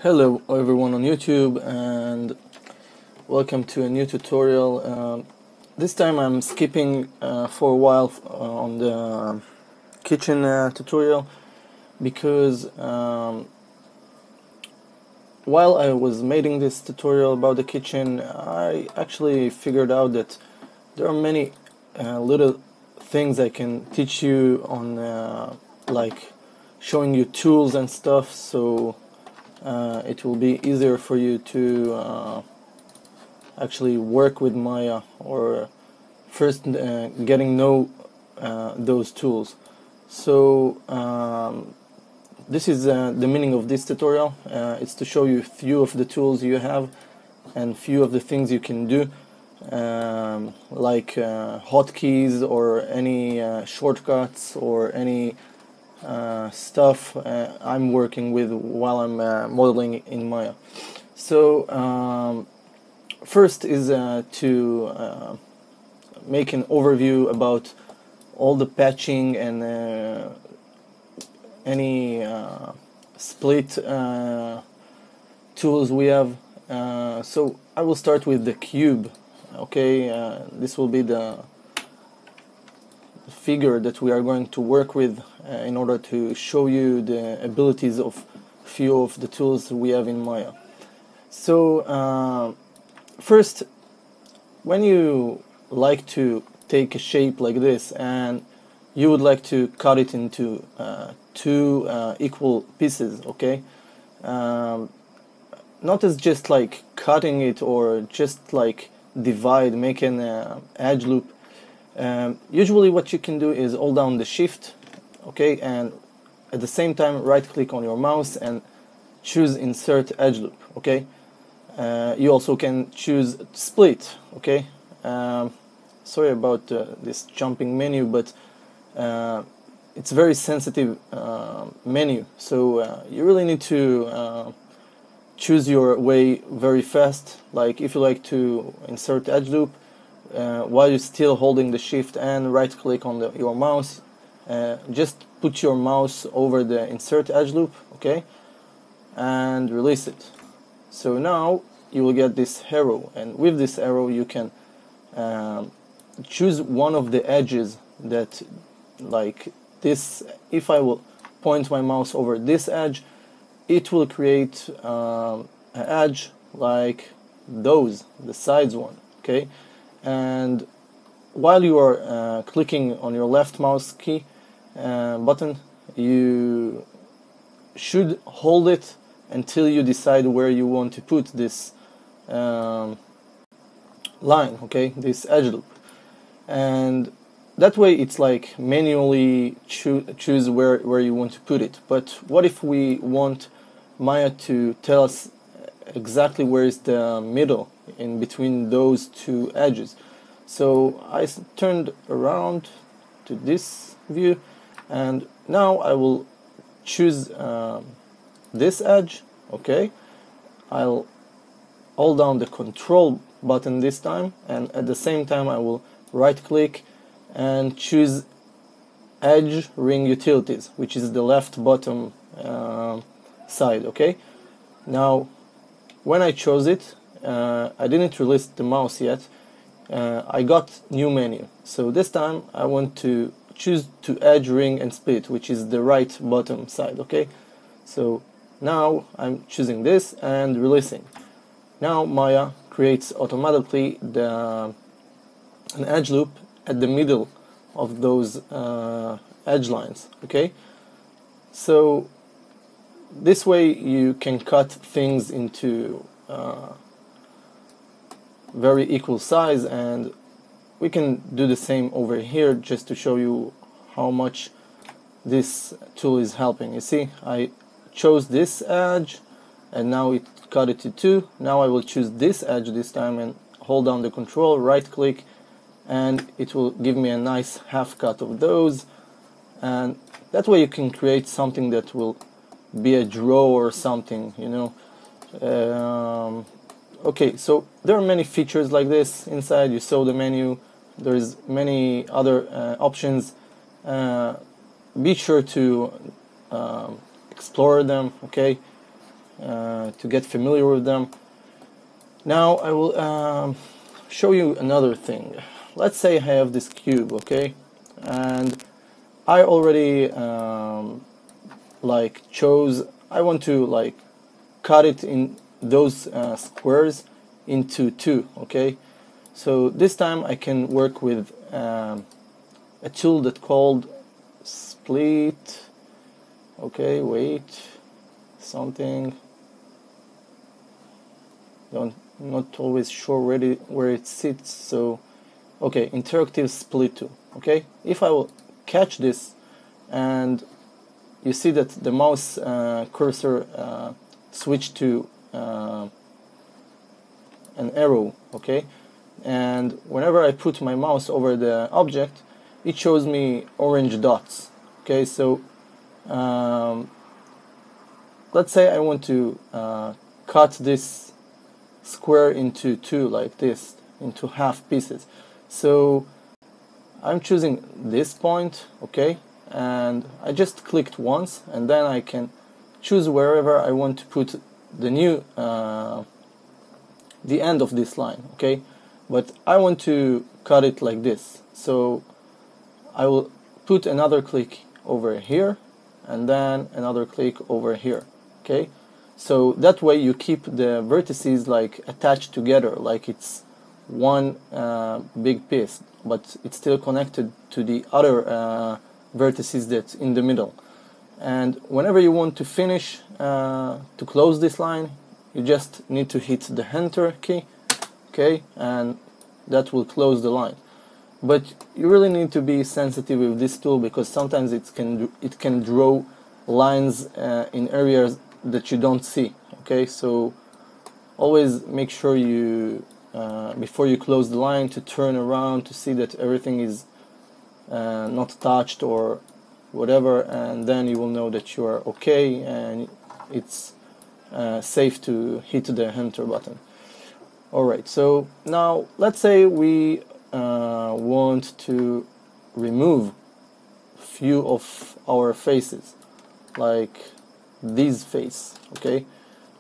Hello everyone on YouTube and welcome to a new tutorial. This time I'm skipping for a while on the kitchen tutorial because while I was making this tutorial about the kitchen, I actually figured out that there are many little things I can teach you on, like showing you tools and stuff, so it will be easier for you to actually work with Maya, or first getting know those tools. So this is the meaning of this tutorial. It's to show you a few of the tools you have and few of the things you can do, like hotkeys or any shortcuts or any stuff I'm working with while I'm modeling in Maya. So first is to make an overview about all the patching and any split tools we have. So I will start with the cube. Okay, this will be the figure that we are going to work with in order to show you the abilities of few of the tools we have in Maya. So first, when you like to take a shape like this and you would like to cut it into two equal pieces, okay, not as just like cutting it or just like divide, make an edge loop. Usually what you can do is hold down the shift, okay, and at the same time right click on your mouse and choose insert edge loop, okay. You also can choose split, okay. Sorry about this jumping menu, but it's a very sensitive menu, so you really need to choose your way very fast. Like if you like to insert edge loop, while you're still holding the shift and right click on your mouse, just put your mouse over the insert edge loop, okay, and release it. So now you will get this arrow, and with this arrow you can choose one of the edges that, like this. If I will point my mouse over this edge, it will create an edge like those, the sides one, okay. And while you are clicking on your left mouse key button, you should hold it until you decide where you want to put this line, okay, this edge loop. And that way it's like manually choose where you want to put it. But what if we want Maya to tell us exactly where is the middle in between those two edges? So I turned around to this view, and now I will choose this edge, okay. I'll hold down the control button this time, and at the same time I will right click and choose edge ring utilities, which is the left bottom side, okay. Now when I chose it, I didn't release the mouse yet. I got new menu, so this time I want to choose to edge ring and split, which is the right bottom side, okay. So now I'm choosing this and releasing. Now Maya creates automatically an edge loop at the middle of those edge lines, okay. So this way you can cut things into very equal size, and we can do the same over here just to show you how much this tool is helping. You see, I chose this edge and now it cut it to two. Now I will choose this edge this time and hold down the control, right click, and it will give me a nice half cut of those. And that way you can create something that will be a draw or something, you know. Okay, so there are many features like this inside. You saw the menu. There's many other options. Be sure to explore them, okay. to get familiar with them. Now I will show you another thing. Let's say I have this cube, okay, and I already like chose, I want to like cut it in those squares into two, okay. So this time I can work with a tool that called split, okay, wait, something, not always sure where it sits, so okay, interactive split tool, okay. If I will catch this, and you see that the mouse cursor switched to an arrow, okay, and whenever I put my mouse over the object, it shows me orange dots, okay. So let's say I want to cut this square into two, like this, into half pieces. So I'm choosing this point, okay, and I just clicked once, and then I can choose wherever I want to put the new the end of this line, okay. But I want to cut it like this, so I will put another click over here and then another click over here, okay. So that way you keep the vertices like attached together, like it's one big piece, but it's still connected to the other vertices that's in the middle. And whenever you want to finish to close this line, you just need to hit the enter key, okay, and that will close the line. But you really need to be sensitive with this tool, because sometimes it can draw lines in areas that you don't see, okay. So always make sure you before you close the line to turn around to see that everything is not touched or whatever, and then you will know that you are okay and it's safe to hit the enter button. Alright, so now let's say we want to remove few of our faces, like this face, okay,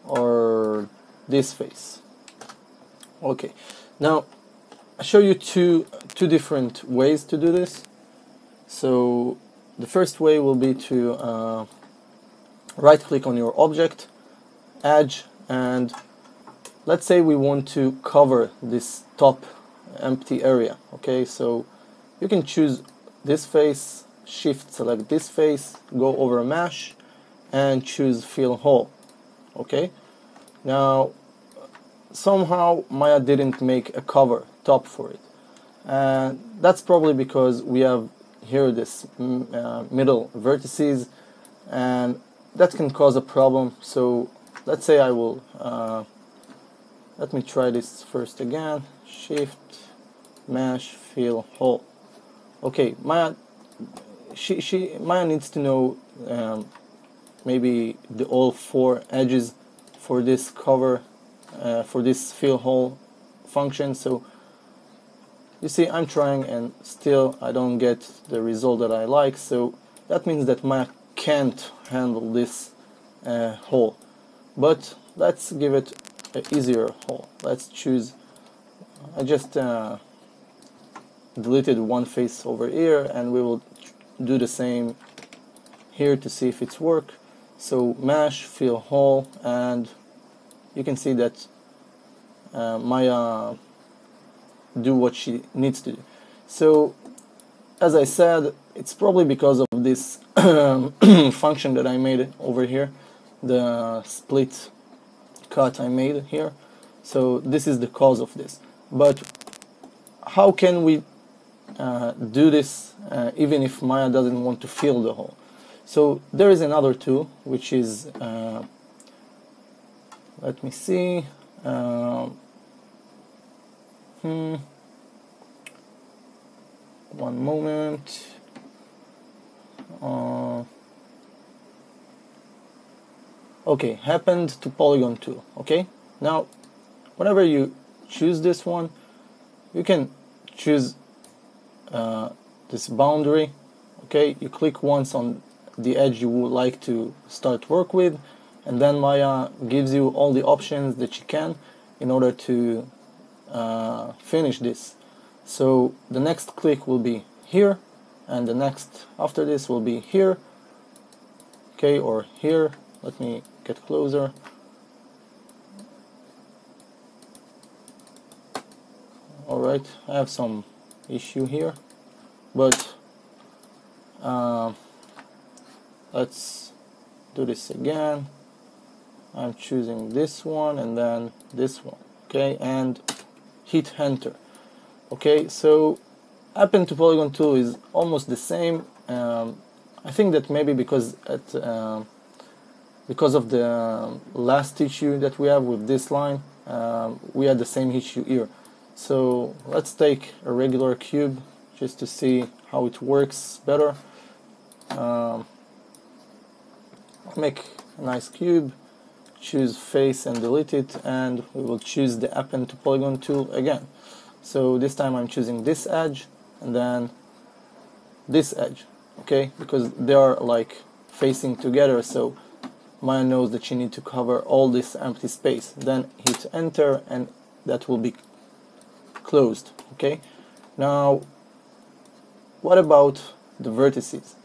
or this face. Okay, now I'll show you two different ways to do this. So the first way will be to right click on your object, edge, and let's say we want to cover this top empty area, okay. So you can choose this face, shift select this face, go over mesh and choose fill hole, okay. Now somehow Maya didn't make a cover top for it, and that's probably because we have here this middle vertices, and that can cause a problem. So let's say I will let me try this first again, shift mesh fill hole. Okay, Maya needs to know maybe all four edges for this cover, for this fill hole function. So you see I'm trying and still I don't get the result that I like, so that means that Maya can't handle this hole. But let's give it an easier hole. Let's choose, I just deleted one face over here, and we will do the same here to see if it's work. So mesh fill hole, and you can see that Maya do what she needs to do. So as I said, it's probably because of this function that I made over here, the split cut I made here. So this is the cause of this. But how can we do this even if Maya doesn't want to fill the hole? So there is another tool which is let me see, one moment. Okay, happened to Polygon Tool. Okay, now whenever you choose this one, you can choose this boundary. Okay, you click once on the edge you would like to start work with, and then Maya gives you all the options that you can in order to finish this. So the next click will be here, and the next after this will be here, okay, or here. Let me get closer. Alright, I have some issue here, but let's do this again. I'm choosing this one and then this one, okay, and hit enter. Okay, so Append to Polygon Tool is almost the same. I think that maybe because of the last issue that we have with this line, we had the same issue here. So let's take a regular cube just to see how it works better. I'll make a nice cube, choose face and delete it, and we will choose the Append to Polygon tool again. So this time I'm choosing this edge and then this edge, okay, because they are like facing together, so Maya knows that you need to cover all this empty space. Then hit enter and that will be closed. Okay, now what about the vertices?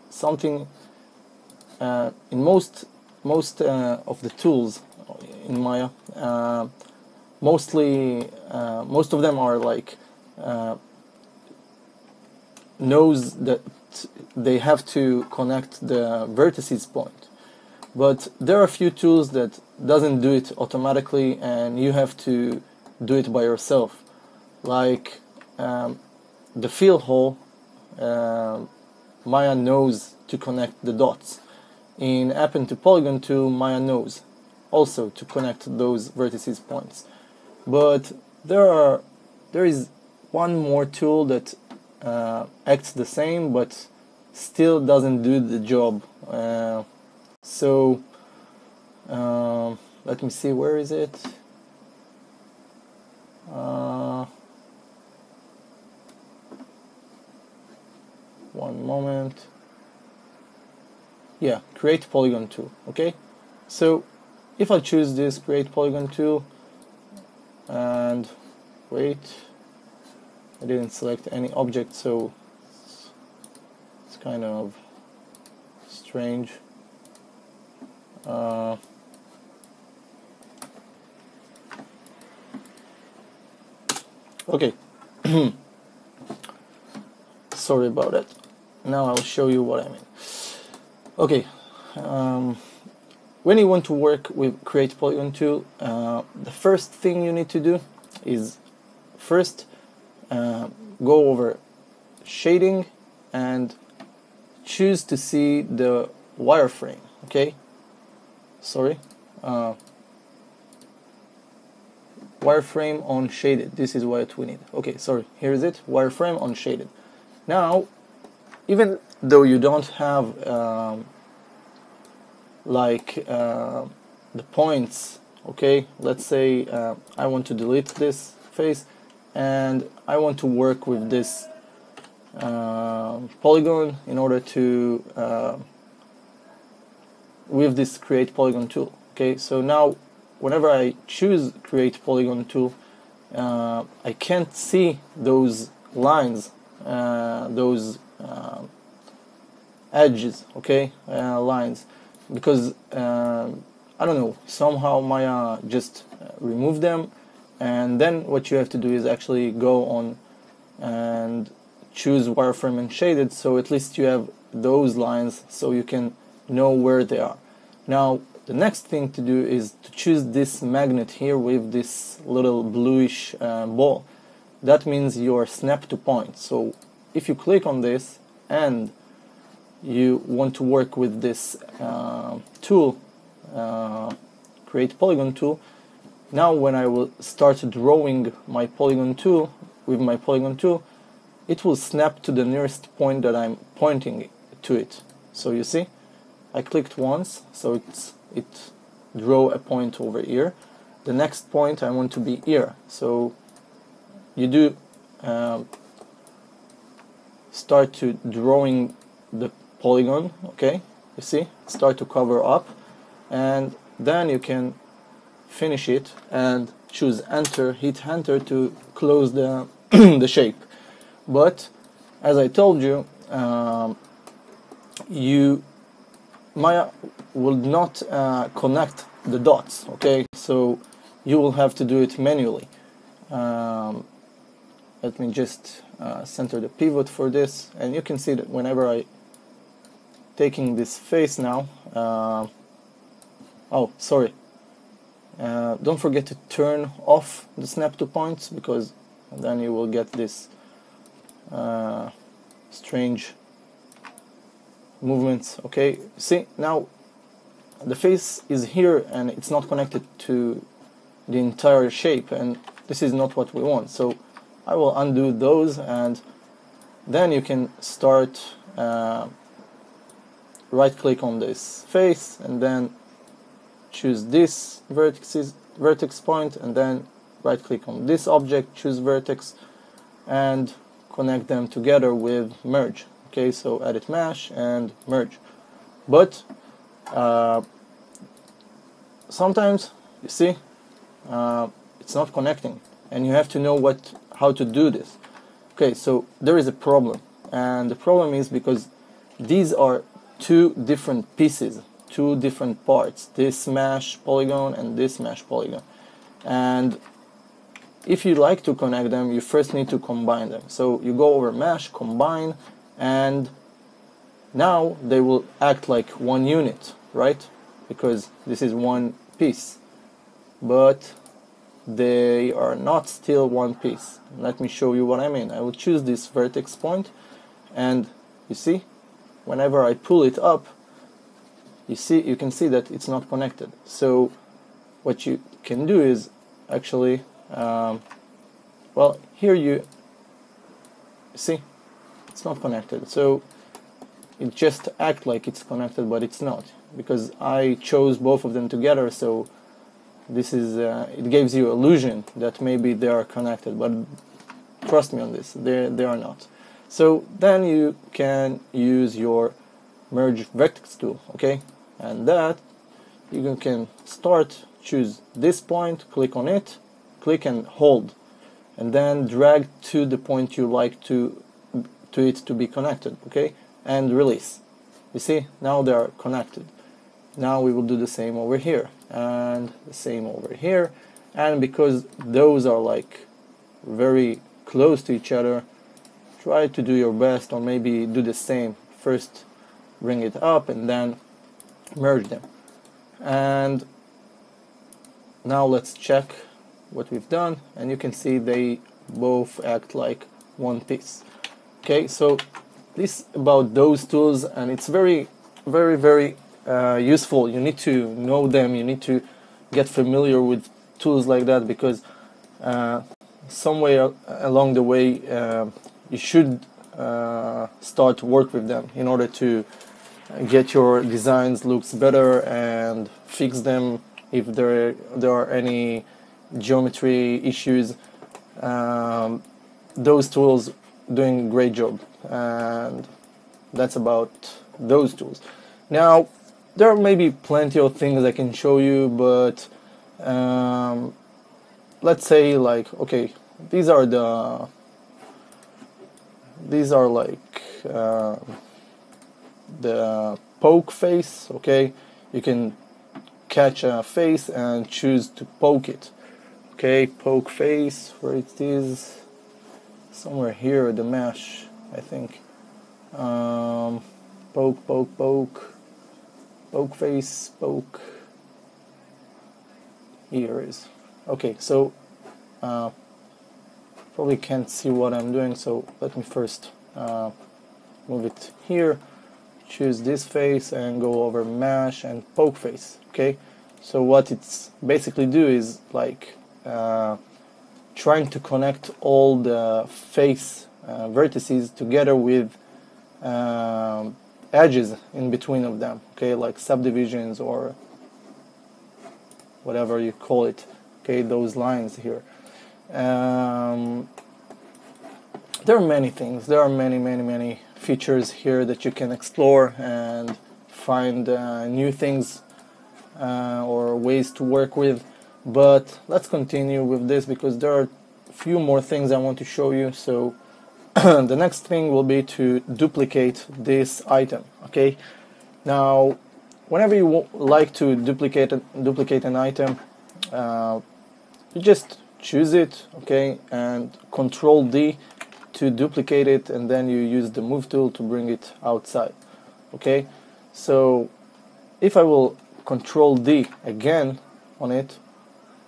Something in most of the tools in Maya, most of them are like knows that they have to connect the vertices point, but there are a few tools that doesn't do it automatically and you have to do it by yourself, like the fill hole. Maya knows to connect the dots. In Append to Polygon tool, Maya knows also to connect those vertices points, but there is one more tool that acts the same but still doesn't do the job. So let me see, where is it? One moment. Yeah, create polygon tool. Okay, so if I choose this create polygon tool and wait, I didn't select any object, so it's kind of strange. Okay, sorry about that. Now I'll show you what I mean. Okay, when you want to work with create polygon tool, the first thing you need to do is first go over shading and choose to see the wireframe. Okay, sorry, wireframe on shaded. This is what we need. Okay, sorry, here is it, wireframe on shaded. Now, even though you don't have the points, okay, let's say I want to delete this face and I want to work with this polygon in order to with this create polygon tool. Okay, so now whenever I choose create polygon tool, I can't see those lines, those edges, okay, lines, because I don't know, somehow Maya just removed them. And then what you have to do is actually go on and choose wireframe and shaded, so at least you have those lines so you can know where they are. Now the next thing to do is to choose this magnet here with this little bluish ball. That means your snap to point. So if you click on this and you want to work with this tool, create polygon tool, now when I will start drawing my polygon tool with my polygon tool, it will snap to the nearest point that I'm pointing to it. So you see, I clicked once, so it drew a point over here. The next point I want to be here, so you do start to drawing the polygon. Okay, you see, start to cover up, and then you can finish it and choose enter, hit enter to close the the shape. But as I told you, Maya will not connect the dots, okay? So you will have to do it manually. Let me just center the pivot for this, and you can see that whenever I taking this face now, oh sorry, don't forget to turn off the snap to points, because then you will get this strange movements. Okay, see, now the face is here and it's not connected to the entire shape, and this is not what we want. So I will undo those, and then you can start right click on this face and then choose this vertex point, and then right click on this object, choose vertex, and connect them together with merge. Okay, so edit mesh and merge. But sometimes you see it's not connecting, and you have to know how to do this. Okay, so there is a problem, and the problem is because these are two different pieces, two different parts, this mesh polygon and this mesh polygon, and if you like to connect them, you first need to combine them. So you go over mesh, combine, and now they will act like one unit, right? Because this is one piece, but they are not still one piece. Let me show you what I mean. I will choose this vertex point, and you see, whenever I pull it up, you can see that it's not connected. So what you can do is actually, well, here you see it's not connected, so it just acts like it's connected, but it's not, because I chose both of them together. So this is it gives you illusion that maybe they are connected, but trust me on this, they are not. So then you can use your merge vertex tool, okay, and that you can start, choose this point, click on it, click and hold, and then drag to the point you like to it to be connected, okay, and release. You see, now they are connected. Now we will do the same over here and the same over here, and because those are like very close to each other, try to do your best, or maybe do the same. First bring it up and then merge them. And now let's check what we've done, and you can see they both act like one piece. Okay, so this about those tools, and it's very useful. You need to know them, you need to get familiar with tools like that, because somewhere along the way you should start to work with them in order to get your designs looks better and fix them if there are any geometry issues. Those tools doing a great job, and that's about those tools. Now there are maybe plenty of things I can show you, but let's say, like, okay, these are like the poke face. Okay, you can catch a face and choose to poke it. Okay, poke face, where it is, somewhere here, the mesh, I think. Poke face, poke. Here it is. Okay, so probably can't see what I'm doing, so let me first move it here, choose this face and go over mesh and poke face. Okay, so what it's basically do is like trying to connect all the face vertices together with edges in between of them, okay, like subdivisions or whatever you call it, okay, those lines here. There are many things, there are many features here that you can explore and find new things or ways to work with, but let's continue with this because there are a few more things I want to show you. So the next thing will be to duplicate this item. Okay, now whenever you like to duplicate an item, you just choose it, okay, and Control D to duplicate it, and then you use the move tool to bring it outside. Okay, so if I will Control D again on it,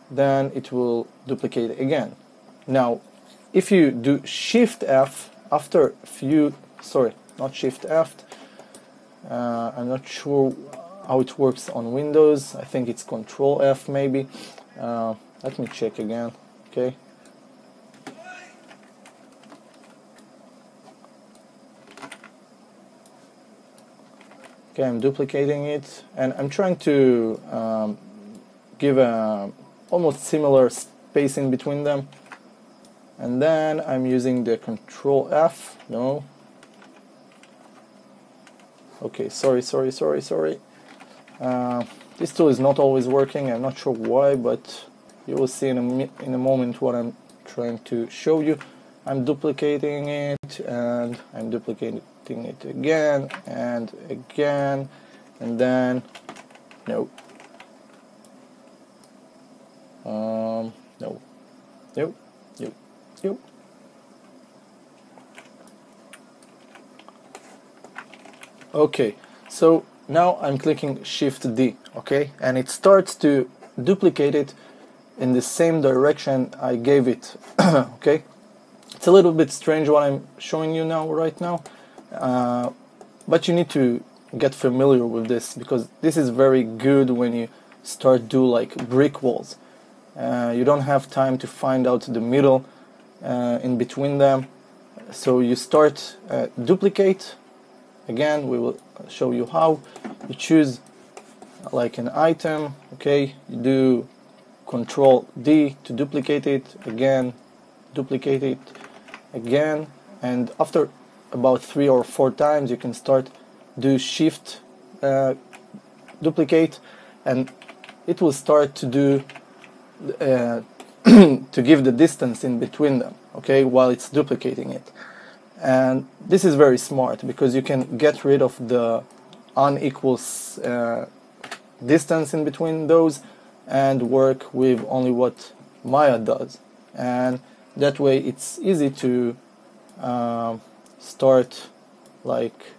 then it will duplicate again. Now if you do Shift F after a few, sorry, not Shift F, I'm not sure how it works on Windows. I think it's Control F maybe. Let me check again. Okay, I'm duplicating it, and I'm trying to give a almost similar space in between them, and then I'm using the Control F. No, okay, sorry. This tool is not always working. I'm not sure why, but you will see in a moment what I'm trying to show you. I'm duplicating it, and I'm duplicating it again and again, and then no. No. Okay, so now I'm clicking Shift D, okay, and it starts to duplicate it in the same direction I gave it. Okay, it's a little bit strange what I'm showing you right now, but you need to get familiar with this because this is very good when you start do like brick walls. You don't have time to find out the middle in between them, so you start duplicate. Again, we will show you how. You choose like an item, okay, you do Control D to duplicate it again, duplicate it again, and after about 3 or 4 times you can start do Shift duplicate, and it will start to do to give the distance in between them, okay, while it's duplicating it. And this is very smart because you can get rid of the unequal distance in between those and work with only what Maya does, and that way it's easy to start like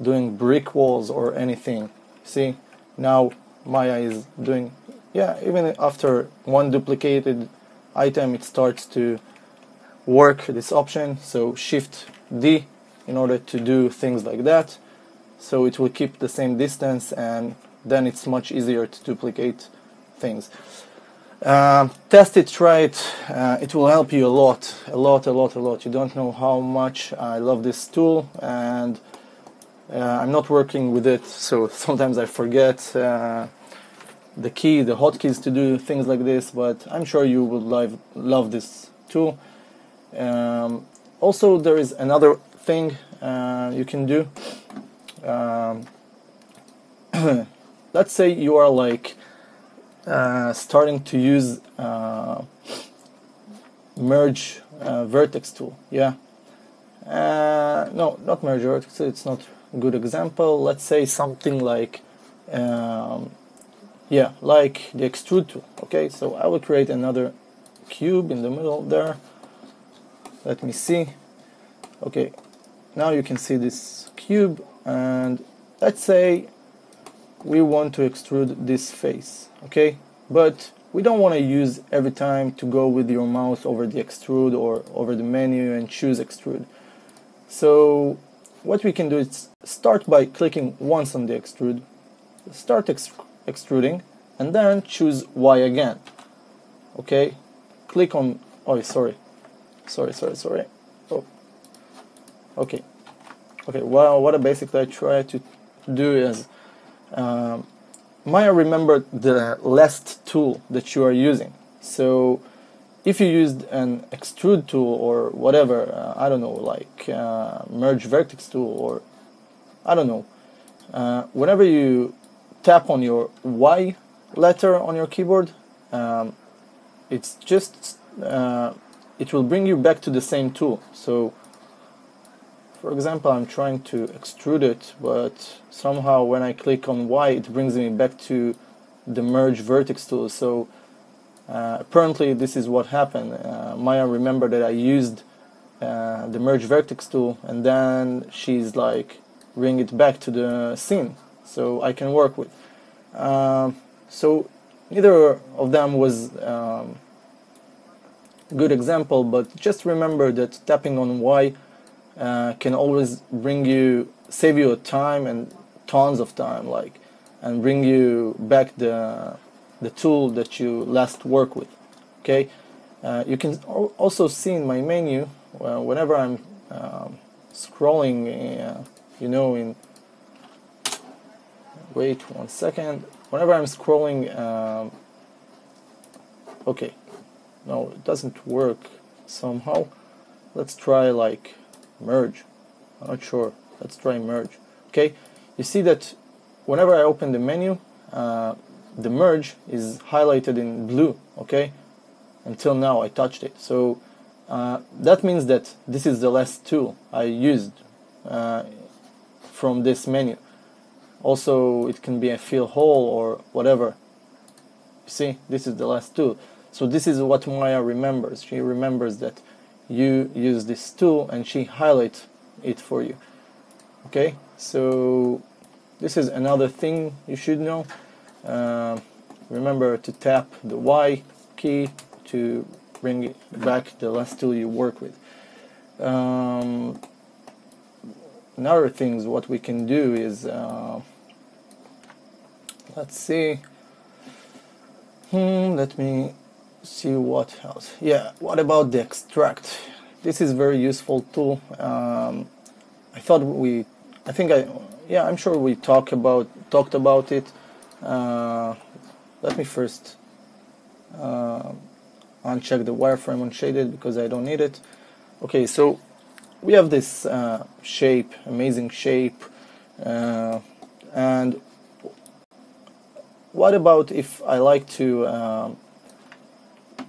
doing brick walls or anything. See, now Maya is doing, yeah, even after one duplicated item it starts to work this option. So Shift D in order to do things like that, so it will keep the same distance, and then it's much easier to duplicate things. Test it, try it, it will help you a lot. You don't know how much I love this tool, and I'm not working with it, so sometimes I forget the hotkeys to do things like this, but I'm sure you would love this tool. Also, there is another thing you can do. Let's say you are like starting to use merge vertex tool. Yeah, no, not merge vertex, it's not a good example. Let's say something like yeah, like the extrude tool. Okay, so I will create another cube in the middle there. Let me see. Okay, now you can see this cube, and let's say we want to extrude this face, okay, but we don't want to use every time to go with your mouse over the extrude or over the menu and choose extrude. So what we can do is start by clicking once on the extrude, start extruding, and then choose Y again. Okay, click on, oh sorry. Oh, okay. Well, what I basically try to do is Maya remembered the last tool that you are using. So if you used an extrude tool or whatever, I don't know, like merge vertex tool, or I don't know, whenever you tap on your Y letter on your keyboard, it's just it will bring you back to the same tool. So for example, I'm trying to extrude it, but somehow when I click on Y, it brings me back to the merge vertex tool. So apparently this is what happened. Maya remembered that I used the merge vertex tool, and then she's like bring it back to the scene so I can work with. So neither of them was good example, but just remember that tapping on Y can always save you time and tons of time, like, and bring you back the tool that you last worked with. Okay, you can also see in my menu whenever I'm scrolling, you know, in wait one second. Whenever I'm scrolling, okay, no, it doesn't work somehow. Let's try like merge. I'm not sure. Let's try merge. Okay, you see that whenever I open the menu, the merge is highlighted in blue. Okay, until now I touched it. So that means that this is the last tool I used from this menu. Also, it can be a fill hole or whatever. You see, this is the last tool. So this is what Maya remembers. She remembers that you use this tool and she highlights it for you. Okay, so this is another thing you should know. Remember to tap the Y key to bring back the last tool you work with. Another things what we can do is let's see. Let me see what else. Yeah, what about the extract? This is very useful tool. I'm sure we talked about it. Let me first uncheck the wireframe unshaded because I don't need it. Okay, so we have this shape, amazing shape, and what about if I like to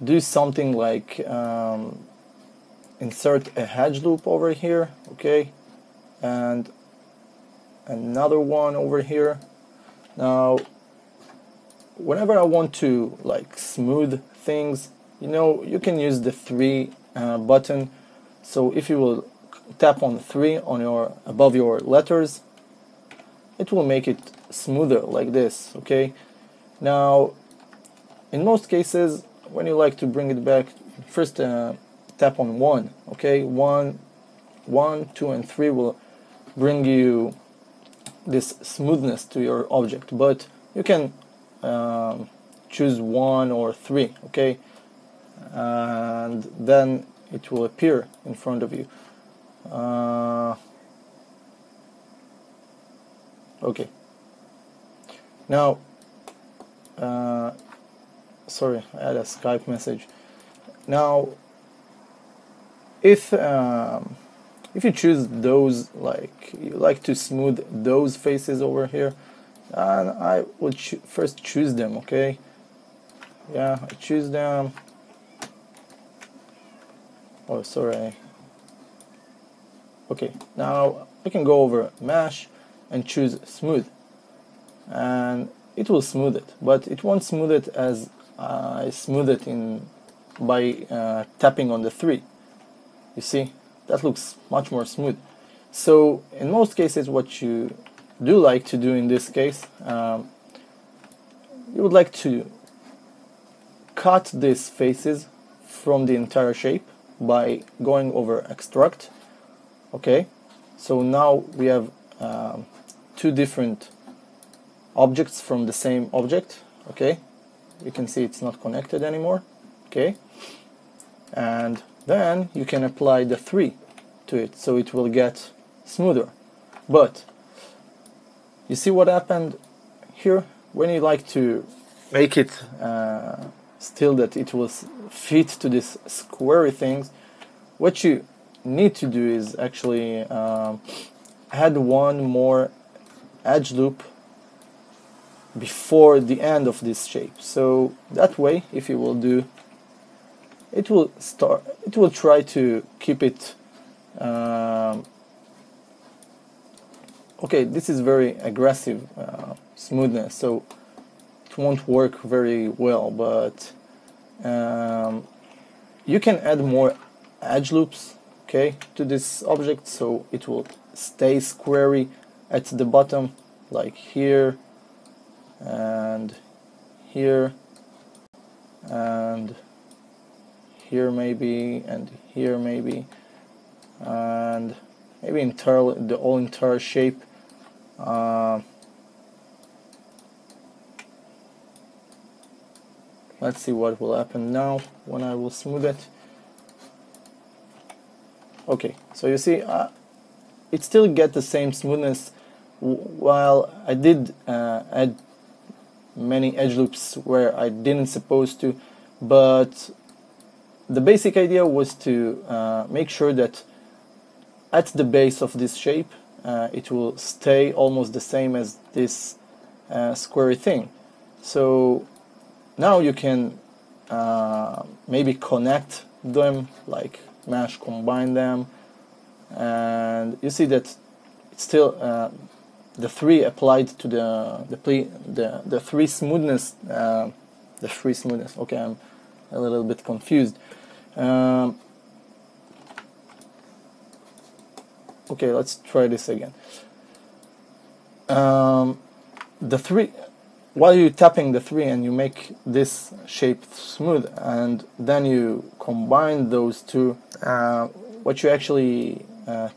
do something like insert a hedge loop over here, okay, and another one over here. Now, whenever I want to like smooth things, you know, you can use the 3 button. So if you will tap on 3 on above your letters, it will make it smoother like this. Okay. Now, in most cases, when you like to bring it back, first tap on 1. Okay, 1, 2, and 3 will bring you this smoothness to your object, but you can choose 1 or 3. Okay, and then it will appear in front of you. Okay. Now, sorry, I had a Skype message. Now, if you choose those, like you like to smooth those faces over here, and I would first choose them. Okay. Yeah, I choose them. Oh, sorry. Okay, now I can go over Mesh and choose Smooth, and it will smooth it, but it won't smooth it as I smooth it by tapping on the 3. You see, that looks much more smooth. So in most cases, what you do like to do in this case, you would like to cut these faces from the entire shape by going over Extract. Okay, so now we have 2 different objects from the same object. Okay, you can see it's not connected anymore. Okay, and then you can apply the 3 to it, so it will get smoother. But you see what happened here? When you like to make it still that it will fit to this squarey things, what you need to do is actually add one more edge loop before the end of this shape. So that way, if you will do, it will try to keep it okay, this is very aggressive smoothness, so it won't work very well, but you can add more edge loops, okay, to this object, so it will stay squarey at the bottom, like here and here and here maybe, and here maybe, and maybe the whole entire shape. Let's see what will happen now when I will smooth it. Okay, so you see it still get the same smoothness, while I did add many edge loops where I didn't supposed to, but the basic idea was to make sure that at the base of this shape it will stay almost the same as this squarey thing. So now you can maybe connect them, like mesh, combine them, and you see that it's still the three applied to the three smoothness. Okay, I'm a little bit confused. Okay, let's try this again. The three, while you're tapping the three and you make this shape smooth, and then you combine those two, what you actually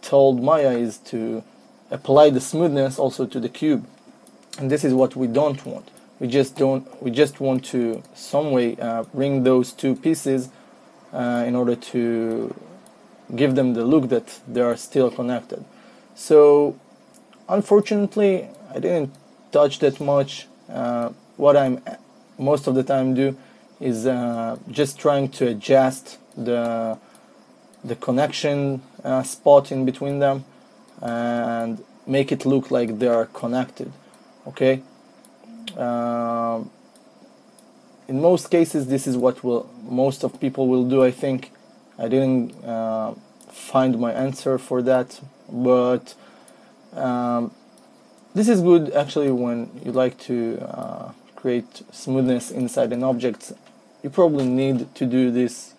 told Maya is to apply the smoothness also to the cube, and this is what we don't want. We just want to some way bring those two pieces in order to give them the look that they are still connected. So unfortunately I didn't touch that much. What I'm most of the time do is just trying to adjust the connection spot in between them and make it look like they are connected. Okay. In most cases this is what most of people will do, I think. I didn't find my answer for that, but this is good actually when you like to create smoothness inside an object. You probably need to do this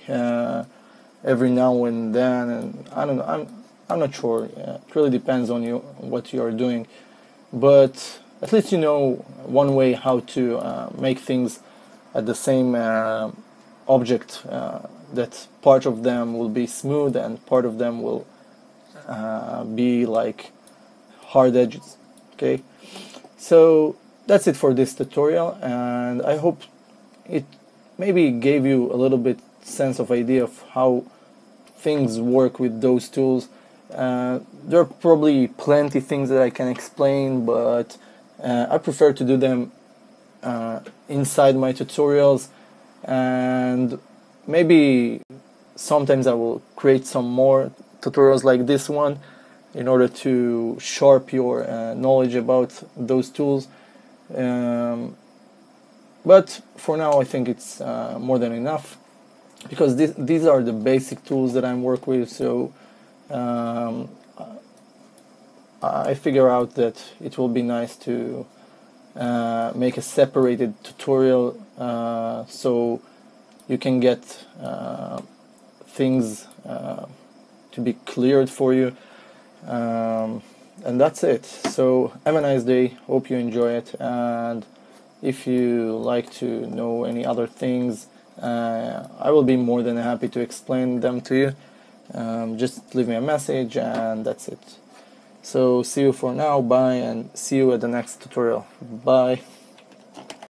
every now and then, and I don't know, I'm not sure. It really depends on you, what you are doing, but at least you know one way how to make things at the same object, that part of them will be smooth and part of them will be like hard edges. Okay, so that's it for this tutorial, and I hope it maybe gave you a little bit sense of idea of how things work with those tools. There are probably plenty things that I can explain, but I prefer to do them inside my tutorials, and maybe sometimes I will create some more tutorials like this one in order to sharpen your knowledge about those tools. But for now I think it's more than enough, because these are the basic tools that I'm working with. So I figure out that it will be nice to make a separated tutorial so you can get things to be cleared for you, and that's it. So have a nice day, hope you enjoy it, and if you like to know any other things, I will be more than happy to explain them to you. Just leave me a message, and that's it. So see you for now, bye, and see you at the next tutorial. Bye.